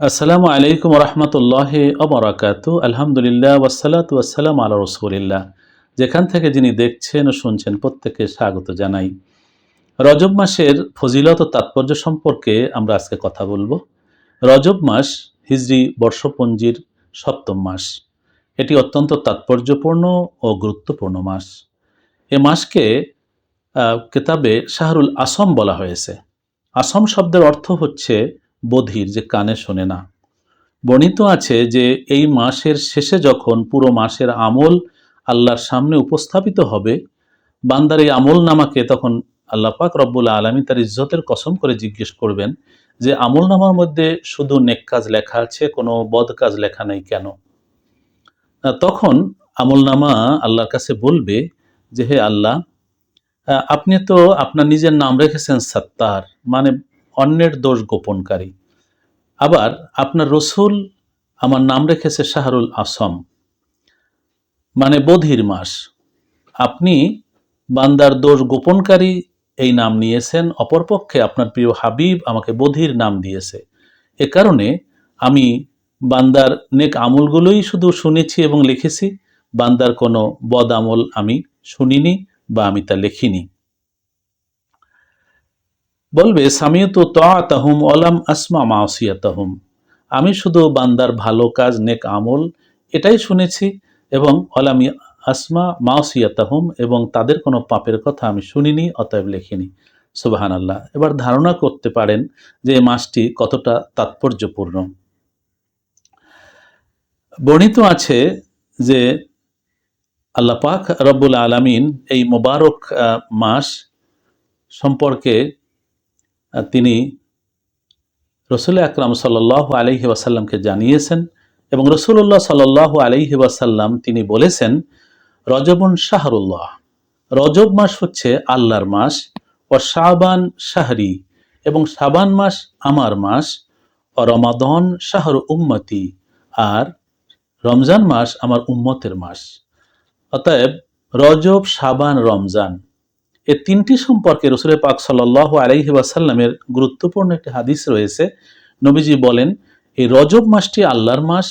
আসসালামু আলাইকুম রহমতুল্লাহি ওবরাকাতু। আলহামদুলিল্লাহ ওয়াসসালাতু ওয়াসসালাম আলা রসুলিল্লাহ। যেখান থেকে যিনি দেখছেন ও শুনছেন প্রত্যেককে স্বাগত জানাই। রজব মাসের ফজিলত ও তাৎপর্য সম্পর্কে আমরা আজকে কথা বলবো। রজব মাস হিজরি বর্ষপঞ্জির সপ্তম মাস। এটি অত্যন্ত তাৎপর্যপূর্ণ ও গুরুত্বপূর্ণ মাস। এ মাসকে কেতাবে শাহরুল আসম বলা হয়েছে। আসম শব্দের অর্থ হচ্ছে বধির, যে কানে শোনে না। বর্ণিত আছে যে এই মাসের শেষে যখন পুরো মাসের আমল আল্লাহর সামনে উপস্থাপিত হবে, বান্দার এই আমল নামাকে তখন আল্লাহ পাক রব্বুল আলামিন তার ইজ্জতের কসম করে জিজ্ঞেস করবেন যে আমল নামার মধ্যে শুধু নেক কাজ লেখা আছে, কোনো বদ কাজ লেখা নেই কেন? তখন আমল নামা আল্লাহর কাছে বলবে যে হে আল্লাহ, আপনি তো আপনার নিজের নাম রেখেছেন সত্তার, মানে অন্যের দোষ গোপনকারী। আবার আপনার রসুল আমার নাম রেখেছে শাহরুল আসম, মানে বধির মাস। আপনি বান্দার দোষ গোপনকারী এই নাম নিয়েছেন, অপরপক্ষে আপনার প্রিয় হাবিব আমাকে বধির নাম দিয়েছে। এ কারণে আমি বান্দার নেক আমলগুলোই শুধু শুনেছি এবং লিখেছি, বান্দার কোনো বদ আমল আমি শুনিনি বা আমি তা লিখিনি। বলবে সামিয়তু তাআতাহুম ওয়ালাম আসমা মাসিয়াতাহুম, আমি শুধু বান্দার ভালো কাজ নেক আমল এটাই শুনেছি এবং ওয়ালাম আসমা মাসিয়াতাহুম, এবং তাদের কোনো পাপের কথা আমি শুনিনি, অতএব লিখিনি। সুবহানাল্লাহ। এবার ধারণা করতে পারেন যে এই মাসটি কতটা তাৎপর্যপূর্ণ। বর্ণিত আছে যে আল্লাহ পাক রব্বুল আলামিন এই মোবারক মাস সম্পর্কে তিনি রসুল আকরাম সাল্লাল্লাহু আলাইহি ওয়াসাল্লামকে জানিয়েছেন এবং রসুল্লাহ সাল্লাল্লাহু আলাইহি ওয়াসাল্লাম তিনি বলেছেন, রজবুন শাহরুল্লাহ, রজব মাস হচ্ছে আল্লাহর মাস, ও শাবান শাহরি, এবং শাবান মাস আমার মাস, ও রমাদান শাহর উম্মতি, আর রমজান মাস আমার উম্মতের মাস। অতএব রজব, শাবান, রমজান এই তিনটি সম্পর্কে রসুল পাক সাল্লাল্লাহু আলাইহি ওয়াসাল্লামের গুরুত্বপূর্ণ একটি হাদিস রয়েছে। নবীজি বলেন, এই রজব মাসটি আল্লাহর মাস,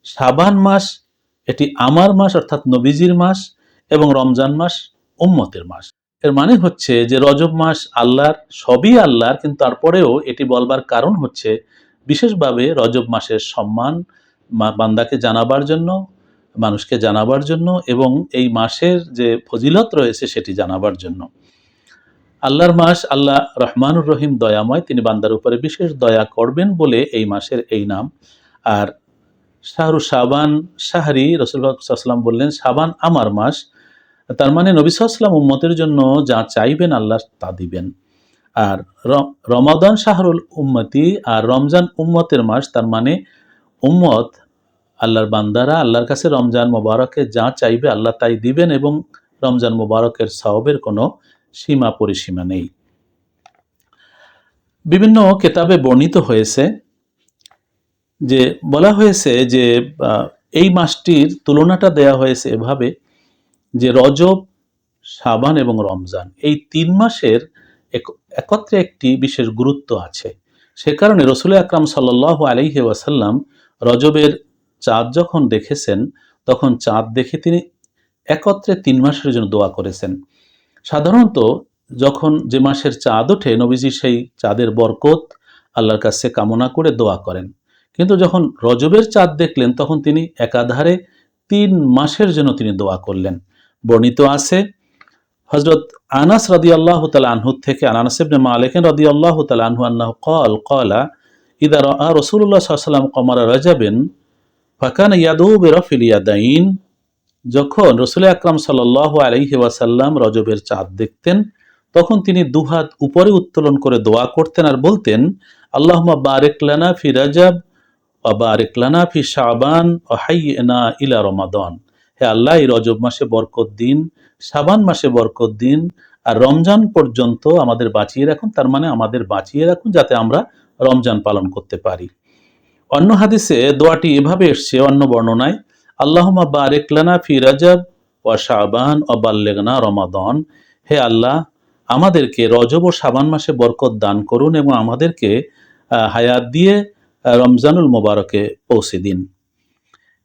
শাবান মাস এটি আমার মাস অর্থাৎ নবীজির মাস, এবং রমজান মাস উম্মতের মাস। এর মানে হচ্ছে যে রজব মাস আল্লাহর, সবই আল্লাহর, কিন্তু তারপরেও এটি বলবার কারণ হচ্ছে বিশেষভাবে রজব মাসের সম্মান বান্দাকে জানাবার জন্য, মানুষকে জানাবার জন্য, এবং এই মাসের যে ফজিলত রয়েছে সেটি জানাবার জন্য। আল্লাহর মাস, আল্লাহ রহমানুর রহিম দয়াময়, তিনি বান্দার উপরে বিশেষ দয়া করবেন বলে এই মাসের এই নাম। আর শাহরু শাবান শাহরি, রাসূলুল্লাহ সাল্লাল্লাহু আলাইহি ওয়াসাল্লাম বললেন শাবান আমার মাস, তার মানে নবী সাল্লাল্লাহু আলাইহি ওয়াসাল্লাম উম্মতের জন্য যা চাইবেন আল্লাহ তা দিবেন। আর রমাদান শাহরুল উম্মতি, আর রমজান উম্মতের মাস, তার মানে উম্মত আল্লাহর বান্দারা আল্লাহর কাছে রমজান মোবারকে যা চাইবে আল্লাহ তাই দিবেন, এবং রমজান মোবারকের সওয়াবের কোনো সীমা পরিসীমা নেই। বিভিন্ন কেতাবে বর্ণিত হয়েছে যে, বলা হয়েছে যে এই মাসটির তুলনাটা দেয়া হয়েছে এভাবে যে রজব, শাবান এবং রমজান এই তিন মাসের একত্রে একটি বিশেষ গুরুত্ব আছে। সে কারণে রসুল আকরাম সাল্লাল্লাহু আলাইহি ওয়াসাল্লাম রজবের চাঁদ যখন দেখেছেন, তখন চাঁদ দেখে তিনি একত্রে ৩ মাসের জন্য দোয়া করেছেন। সাধারণত যখন যে মাসের চাঁদ ওঠে, নবীজি সেই চাঁদের বরকত আল্লাহর কাছে কামনা করে দোয়া করেন। কিন্তু যখন রজবের চাঁদ দেখলেন, তখন তিনি একাধারে ৩ মাসের জন্য তিনি দোয়া করলেন। বর্ণিত আছে হযরত আনাস রাদিয়াল্লাহু তাআলা আনহু থেকে, আনাস ইবনে মালিক রাদিয়াল্লাহু তাআলা আনহু আন্নাহু ক্বালা ইযা রাআ রাসূলুল্লাহ সাল্লাল্লাহু আলাইহি ওয়াসাল্লাম কমারা রাজাবিন ফাকানা ইয়াদউ বিরাফিল ইয়াদাইন, যখন রসুল আকরাম সাল্লাল্লাহু আলাইহি ওয়াসাল্লাম রজবের চাঁদ দেখতেন, তখন তিনি দুহাত উপরে উত্তোলন করে দোয়া করতেন আর বলতেন, আল্লাহুম্মা বারিক লানা ফি রাজাব ওয়া বারিক লানা ফি শাবান ওয়া হাইয়িনা ইলা রমাদান। হে আল্লাহ, এই রজব মাসে বরকত দিন, শাবান মাসে বরকত দিন, আর রমজান পর্যন্ত আমাদের বাঁচিয়ে রাখুন, তার মানে আমাদের বাঁচিয়ে রাখুন যাতে আমরা রমজান পালন করতে পারি। অন্য হাদিসে দোয়াটি এভাবে এসছে, অন্য বর্ণনায়, আল্লাহুম্মা বারিক লানা ফি রাজাব ওয়া শাবান ওয়া বাল্লিগনা রমাদান। হে আল্লাহ, আমাদেরকে রজব ও শাবান মাসে বরকত দান করুন এবং আমাদেরকে হায়াত দিয়ে রমজানুল মোবারকে পৌঁছে দিন।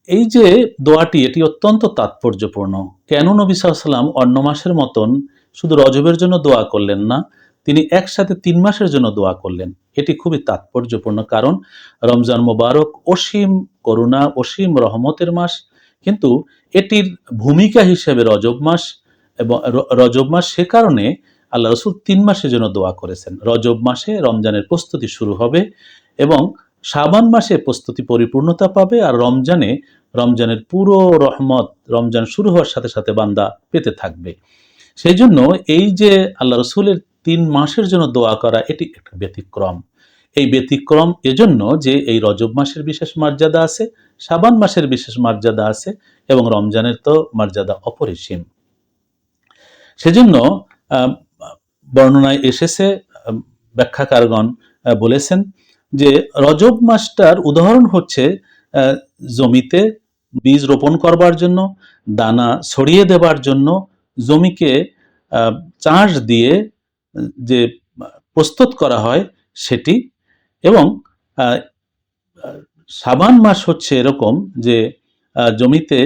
এই যে দোয়াটি, এটি অত্যন্ত তাৎপর্যপূর্ণ। কেন নবী সাল্লাল্লাহু আলাইহি ওয়াসাল্লাম অন্য মাসের মতন শুধু রজবের জন্য দোয়া করলেন না, তিনি একসাথে 3 মাসের জন্য দোয়া করলেন? এটি খুবই তাৎপর্যপূর্ণ, কারণ রমজান মোবারক অসীম করুণা, অসীম রহমতের মাস, কিন্তু এটির ভূমিকা হিসেবে রজব মাস, এবং রজব মাস সে কারণে আল্লাহ রসুল 3 মাসের জন্য দোয়া করেছেন। রজব মাসে রমজানের প্রস্তুতি শুরু হবে এবং শাবান মাসে প্রস্তুতি পরিপূর্ণতা পাবে, আর রমজানের পুরো রহমত রমজান শুরু হওয়ার সাথে সাথে বান্দা পেতে থাকবে। সেই জন্য এই যে আল্লাহ রসুলের 3 মাসের জন্য দোয়া করা, এটি একটা ব্যতিক্রম। এই ব্যতিক্রম এজন্য যে এই রজব মাসের বিশেষ মর্যাদা আছে, শাবান মাসের বিশেষ মর্যাদা আছে, এবং রমজানের তো মর্যাদা অপরিসীম। সেজন্য বর্ণনায় এসেছে, ব্যাখ্যাকারগণ বলেছেন যে রজব মাসটার উদাহরণ হচ্ছে জমিতে বীজ রোপণ করবার জন্য, দানা ছড়িয়ে দেবার জন্য জমিকে চাষ দিয়ে যে প্রস্তুত করা হয় সেটি, এবং শাবান মাস হচ্ছে এরকম যে জমিতে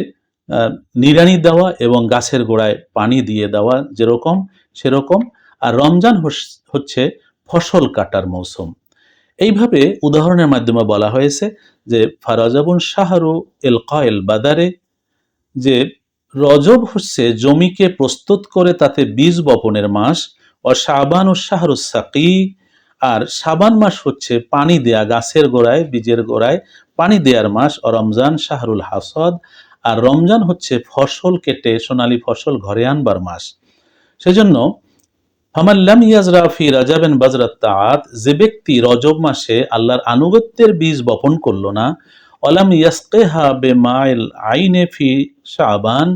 নিড়ানি দেওয়া এবং গাছের গোড়ায় পানি দিয়ে দেওয়া যেরকম সেরকম, আর রমজান হচ্ছে ফসল কাটার মৌসুম। এইভাবে উদাহরণের মাধ্যমে বলা হয়েছে যে ফারাজাবুন শাহরু এল কয়েল বাদারে, যে রজব হচ্ছে জমিকে প্রস্তুত করে তাতে বীজ বপনের মাস, ও শাবান ও শাহরুস সাকি, আর শাবান মাস হচ্ছে পানি দেয়া, গাছের গোড়ায় বীজের গোড়ায় পানি দেওয়ার মাস, ও রমজান শাহরুল হাসদ, আর রমজান হচ্ছে ফসল কেটে সোনালী ফসল ঘরে আনবার মাস। সেজন্য ফামাল্লাম ইয়াজরা ফি রাজাবেন বাজরাত তাআত, যে ব্যক্তি রজব মাসে আল্লাহর আনুগত্যের বীজ বপন করলো না, অলাম ইয়াসকিহা বিমাইল আইনে ফি শাবান,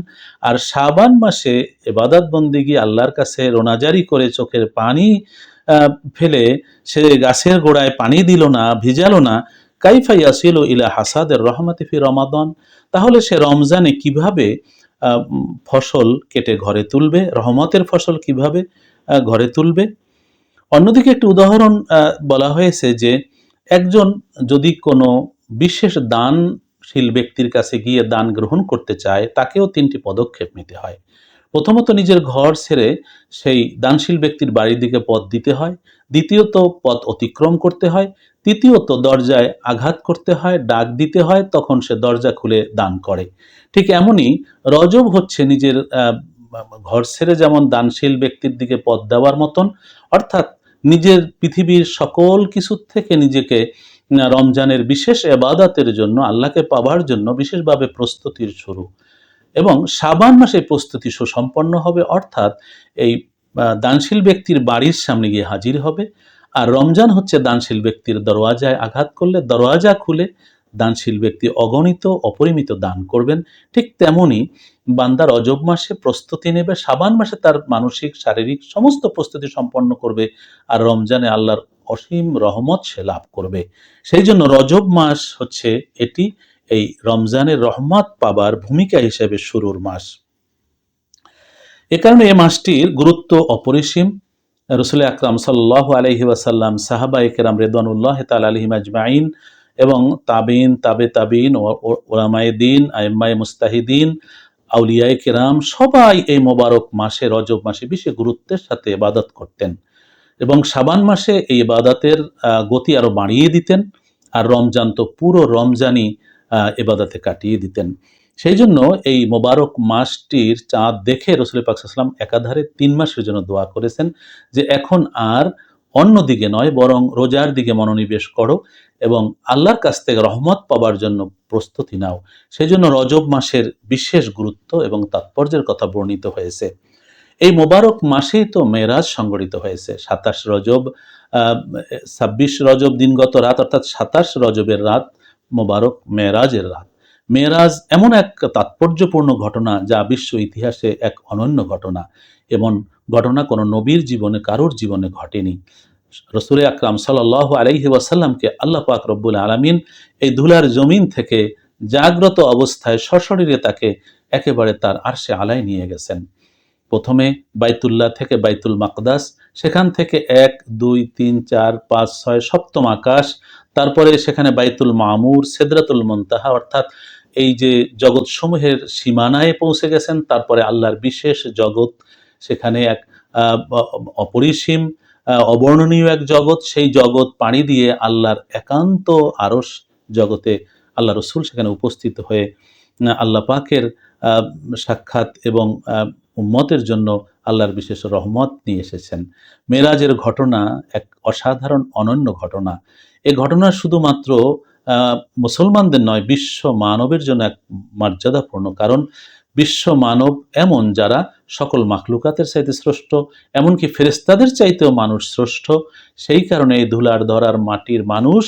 আর শাবান মাসে ইবাদত বন্দেগী আল্লাহর কাছে রোনাজারি করে চোখের পানি ফেলে সে গাছের গোড়ায় পানি দিল না, ভিজালো না, কাইফা ইয়াসিলু ইলা হাসাদের রহমাতি ফি রমাদান, তাহলে সে রমজানে কিভাবে ফসল কেটে ঘরে তুলবে, রহমতের ফসল কিভাবে ঘরে তুলবে? অন্যদিকে একটি উদাহরণ বলা হয়েছে যে একজন যদি কোনো বিশেষ দানশীল ব্যক্তির কাছে গিয়ে দান গ্রহণ করতে চায়, তাকেও 3টি পদক্ষেপ নিতে হয়। প্রথমত নিজের ঘর ছেড়ে সেই দানশীল ব্যক্তির বাড়ির দিকে পথ দিতে হয়, দ্বিতীয়ত পথ অতিক্রম করতে হয়, তৃতীয়ত দরজায় আঘাত করতে হয়, ডাক দিতে হয়, তখন সে দরজা খুলে দান করে। ঠিক এমনই রজব হচ্ছে নিজের ঘর ছেড়ে যেমন দানশীল ব্যক্তির দিকে পথ দেওয়ার মতন, অর্থাৎ নিজের পৃথিবীর সকল কিছু থেকে নিজেকে রমজানের বিশেষ ইবাদতের জন্য, আল্লাহকে পাবার জন্য বিশেষভাবে প্রস্তুতির শুরু। এবং শাবান মাসে প্রস্তুতি সুসম্পন্ন হবে, অর্থাৎ এই দানশীল ব্যক্তির বাড়ির সামনে গিয়ে হাজির হবে। আর রমজান হচ্ছে দানশীল ব্যক্তির দরওয়াজায় আঘাত করলে দরওয়াজা খুলে দানশীল ব্যক্তি অগণিত অপরিমিত দান করবেন। ঠিক তেমনি বান্দা রজব মাসে প্রস্তুতি নেবে, শাবান মাসে তার মানসিক শারীরিক সমস্ত প্রস্তুতি সম্পন্ন করবে, আর রমজানে আল্লাহর অসীম রহমত সে লাভ করবে। সেই জন্য রজব মাস হচ্ছে এটি এই রমজানের রহমত পাবার ভূমিকা হিসেবে শুরুর মাস। এ কারণে এই মাসটির গুরুত্ব অপরিসীম। রাসূল আকরাম সাল্লাল্লাহু আলাইহি ওয়াসাল্লাম, সাহাবায়ে কেরাম রিদওয়ানুল্লাহ তাআলা আলাইহিম আজমাইন, এবং তাবিন, তাবিন, উলামায়ে দ্বীন, আইম্মায়ে মুস্তাহিদিন, আউলিয়ায়ে কেরাম সবাই এই মোবারক মাসে, রজব মাসে বিশেষ গুরুত্বের সাথে ইবাদত করতেন, এবং শাবান মাসে এই ইবাদতের গতি আরো বাড়িয়ে দিতেন, আর রমজান তো পুরো রমজানই ইবাদতে কাটিয়ে দিতেন। সেই জন্য এই মোবারক মাসটির চাঁদ দেখে রাসূল পাক সাল্লাল্লাহু আলাইহি ওয়াসাল্লাম একাধারে 3 মাসের জন্য দোয়া করেছেন যে এখন আর অন্য দিকে নয়, বরং রোজার দিকে মনোনিবেশ করো এবং আল্লাহর কাছ থেকে রহমত পাবার জন্য প্রস্তুতি নাও। সেই জন্য রজব মাসের বিশেষ গুরুত্ব এবং তাৎপর্যের কথা বর্ণিত হয়েছে। এই মোবারক মাসেই তো মেরাজ সংঘটিত হয়েছে। 27 রজব, 26 রজব দিনগত রাত, অর্থাৎ 27 রজবের রাত মোবারক মেরাজের রাত। মেরাজ এমন এক তাৎপর্যপূর্ণ ঘটনা যা বিশ্ব ইতিহাসে এক অনন্য ঘটনা। এমন ঘটনা কোনো নবীর জীবনে, কারোর জীবনে ঘটেনি। রাসূল আকরাম সাল্লাল্লাহু আলাইহি ওয়াসাল্লামকে আল্লাহ পাক রব্বুল আলামিন এই ধুলার জমিন থেকে জাগ্রত অবস্থায় সশরীরে তাকে একেবারে তার আরশে আলায় নিয়ে গেছেন। প্রথমে বাইতুল্লাহ থেকে বাইতুল মাকদাস, সেখান থেকে 1, 2, 3, 4, 5, 6 সপ্তম আকাশ, তারপরে সেখানে বাইতুল মামুর, সিদরাতুল মুনতাহা, অর্থাৎ এই যে জগৎসমূহের সীমানায় পৌঁছে গেছেন। তারপরে আল্লাহর বিশেষ জগৎ, সেখানে এক অপরিসীম অবর্ণনীয় এক জগৎ, সেই জগৎ পাড়ি দিয়ে আল্লাহর একান্ত আরশ জগতে আল্লাহ রসুল সেখানে উপস্থিত হয়ে আল্লাহ পাকের সাক্ষাৎ এবং উম্মতের জন্য আল্লাহর বিশেষ রহমত নিয়ে এসেছেন। মেরাজের ঘটনা এক অসাধারণ অনন্য ঘটনা। এই ঘটনা শুধুমাত্র মুসলমানদের নয়, বিশ্ব মানবের জন্য এক মর্যাদাপূর্ণ। কারণ বিশ্ব মানব এমন যারা সকল মাখলুকাতের চাইতে শ্রেষ্ঠ, এমনকি ফেরেশতাদের চাইতেও মানুষ শ্রেষ্ঠ। সেই কারণে এই ধুলার ধরার মাটির মানুষ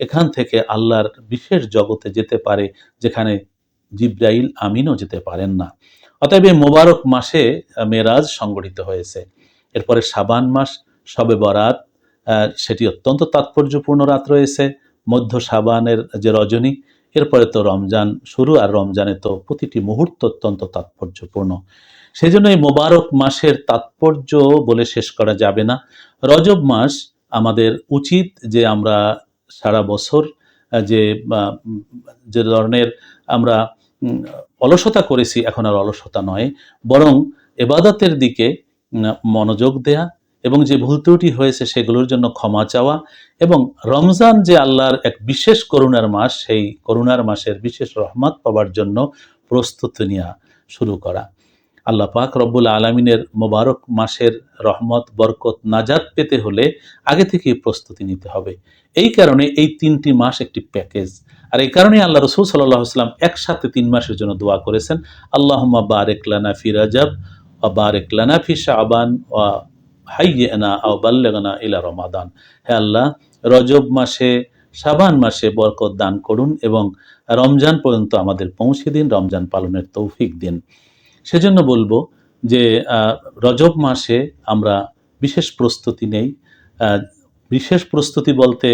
এখান থেকে আল্লাহর বিশেষ জগতে যেতে পারে, যেখানে জিব্রাইল আমিনও যেতে পারেন না। অতএব এই মোবারক মাসে মেরাজ সংগঠিত হয়েছে। এরপরে শাবান মাস, শবে বরাত, সেটি অত্যন্ত তাৎপর্যপূর্ণ রাত রয়েছে। মধ্য শাবানের যে রজনী, এরপরে তো রমজান শুরু, আর রমজানে তো প্রতিটি মুহূর্ত অত্যন্ত তাৎপর্যপূর্ণ। সেই জন্য এই মোবারক মাসের তাৎপর্য বলে শেষ করা যাবে না। রজব মাস আমাদের উচিত যে আমরা সারা বছর যে যে ধরনের আমরা অলসতা করেছি, এখন আর অলসতা নয়, বরং ইবাদতের দিকে মনোযোগ দেয়া এবং যে ভুল ত্রুটি হয়েছে সেগুলোর জন্য ক্ষমা চাওয়া, এবং রমজান যে আল্লাহর এক বিশেষ করুণার মাস, সেই করুণার মাসের বিশেষ রহমত পাওয়ার জন্য প্রস্তুতি নেওয়া শুরু করা। আল্লাহ পাক রব্বুল আলামিনের মোবারক মাসের রহমত, বরকত, নাজাত পেতে হলে আগে থেকেই প্রস্তুতি নিতে হবে। এই কারণে এই 3টি মাস একটি প্যাকেজ। আর এই কারণে আল্লাহ রসুল সাল্লাল্লাহু আলাইহি ওয়াসাল্লাম একসাথে 3 মাসের জন্য দোয়া করেছেন, আল্লাহুম্মা বারিক লানা ফি রাজাব ওয়া বারিক লানা ফি শাবান ওয়া হাইয়্যিনা আও বাল্লিগনা ইলা রমাদান। হে আল্লাহ, রজব মাসে, শাবান মাসে বরকত দান করুন এবং রমজান পর্যন্ত আমাদের পৌঁছে দিন, রমজান পালনের তৌফিক দিন। সেজন্য বলবো যে রজব মাসে আমরা বিশেষ প্রস্তুতি নেই। বিশেষ প্রস্তুতি বলতে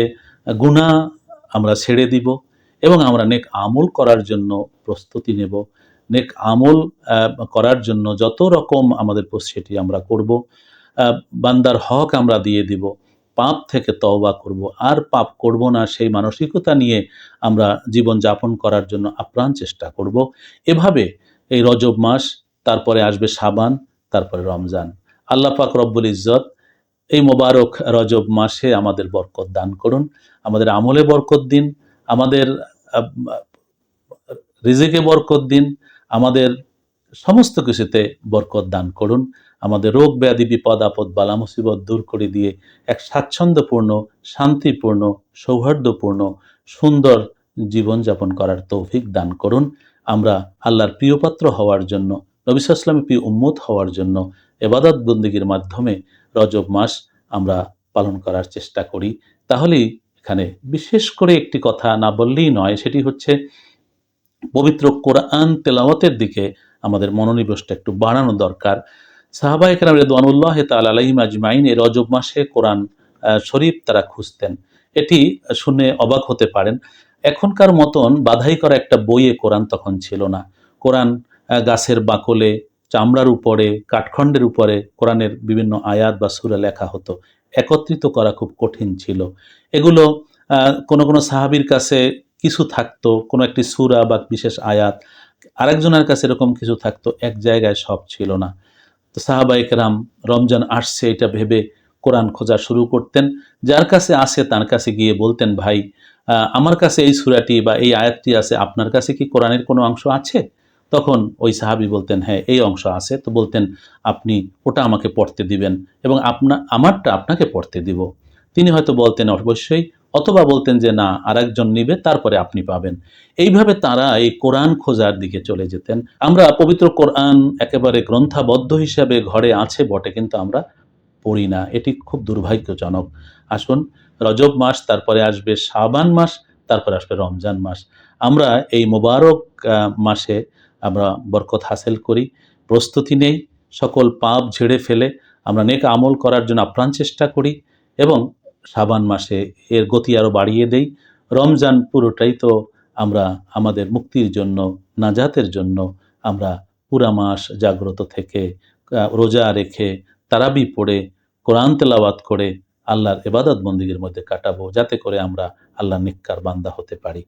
গুনাহ আমরা ছেড়ে দিব এবং আমরা নেক আমল করার জন্য প্রস্তুতি নেব। নেক আমল করার জন্য যত রকম আমাদের সেটি আমরা করব। বান্দার হক আমরা দিয়ে দিব, পাপ থেকে তওবা করব, আর পাপ করব না সেই মানসিকতা নিয়ে আমরা জীবন যাপন করার জন্য আপ্রাণ চেষ্টা করব। এভাবে এই রজব মাস, তারপরে আসবে শাবান, তারপরে রমজান। আল্লাহ পাক রব্বুল ইজ্জত এই মোবারক রজব মাসে আমাদের বরকত দান করুন, আমাদের আমলে বরকত দিন, আমাদের রিজিকে বরকত দিন, আমাদের সমস্ত কিছুতে বরকত দান করুন। আমাদের রোগ ব্যাধি, বিপদ আপদ, বালা মুসিবত দূর করে দিয়ে এক স্বাচ্ছন্দ্যপূর্ণ, শান্তিপূর্ণ, সৌহার্দ্যপূর্ণ, সুন্দর জীবনযাপন করার তৌফিক দান করুন। আমরা আল্লাহর প্রিয়পাত্র হওয়ার জন্য, নবী সাল্লাল্লাহু আলাইহি ওয়াসাল্লামের প্রিয় উম্মত হওয়ার জন্য ইবাদত বন্দেগীর মাধ্যমে রজব মাস আমরা পালন করার চেষ্টা করি। তাহলেই এখানে বিশেষ করে একটি কথা না বললেই নয়, সেটি হচ্ছে পবিত্র কোরআন তেলাওয়াতের দিকে আমাদের মনোনিবেশটা একটু বাড়ানো দরকার। সাহাবায়ে কেরাম রিদওয়ানুল্লাহি তাআলা আলাইহিম আজমাইন এই রজব মাসে কোরআন শরীফ তারা খুঁজতেন। এটি শুনে অবাক হতে পারেন, এখনকার মতন বাধাই করা একটা বইয়ে কোরআন তখন ছিল না। কোরআন গাছের বাকলে, চামড়ার উপরে, কাঠখণ্ডের উপরে কোরআনের বিভিন্ন আয়াত বা সূরা লেখা হতো। একত্রিত করা খুব কঠিন ছিল। এগুলো কোনো কোনো সাহাবীর কাছে কিছু থাকতো, কোনো একটি সূরা বা বিশেষ আয়াত, আরেকজনের কাছে এরকম কিছু থাকতো, এক জায়গায় সব ছিল না। তো সাহাবায়ে কেরাম রমজান আসছে এটা ভেবে কোরআন খোঁজা শুরু করতেন। যার কাছে আছে তার কাছে গিয়ে বলতেন, ভাই আমার কাছে এই সূরাটি বা এই আয়াতটি আছে, আপনার কাছে কি কোরআনের কোনো অংশ আছে? তখন ওই সাহাবী বলতেন, হ্যাঁ এই অংশ আছে। তো বলতেন, আপনি ওটা আমাকে পড়তে দিবেন এবং আমারটা আপনাকে পড়তে দিব। তিনি হয়তো বলতেন অবশ্যই, অথবা বলতেন যে না, আরেকজন নিবে, তারপরে আপনি পাবেন। এইভাবে তারা এই কোরআন খোঁজার দিকে চলে যেতেন। আমরা পবিত্র কোরআন একেবারে গ্রন্থাবদ্ধ হিসাবে ঘরে আছে বটে, কিন্তু আমরা পড়ি না। এটি খুব দুর্ভাগ্যজনক। আসুন, রজব মাস, তারপরে আসবে শাবান মাস, তারপরে আসবে রমজান মাস। আমরা এই মোবারক মাসে আমরা বরকত হাসিল করি, প্রস্তুতি নেই, সকল পাপ ঝেড়ে ফেলে আমরা নেক আমল করার জন্য আপ্রাণ চেষ্টা করি এবং শাবান মাসে এর গতি আরও বাড়িয়ে দেই। রমজান পুরোটাই তো আমরা আমাদের মুক্তির জন্য, নাজাতের জন্য আমরা পুরা মাস জাগ্রত থেকে, রোজা রেখে, তারাবি পড়ে, কোরআন তেলাওয়াত করে আল্লাহর ইবাদত বন্দেগীর মধ্যে কাটাবো, যাতে করে আমরা আল্লাহর নেককার বান্দা হতে পারি।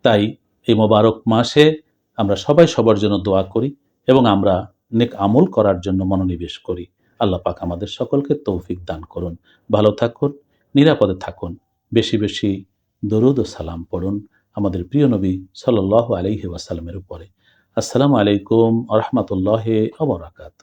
তাই এই মোবারক মাসে আমরা সবাই সবার জন্য দোয়া করি এবং আমরা নেক আমল করার জন্য মনোনিবেশ করি। আল্লাহ পাক আমাদের সকলকে তৌফিক দান করুন। ভালো থাকুন, নিরাপদে থাকুন। বেশি বেশি দরুদ ও সালাম পড়ুন আমাদের প্রিয় নবী সাল্লাল্লাহু আলাইহি ওয়াসাল্লামের উপরে। আসসালামু আলাইকুম ওয়া রাহমাতুল্লাহি ওয়া বারাকাতুহু।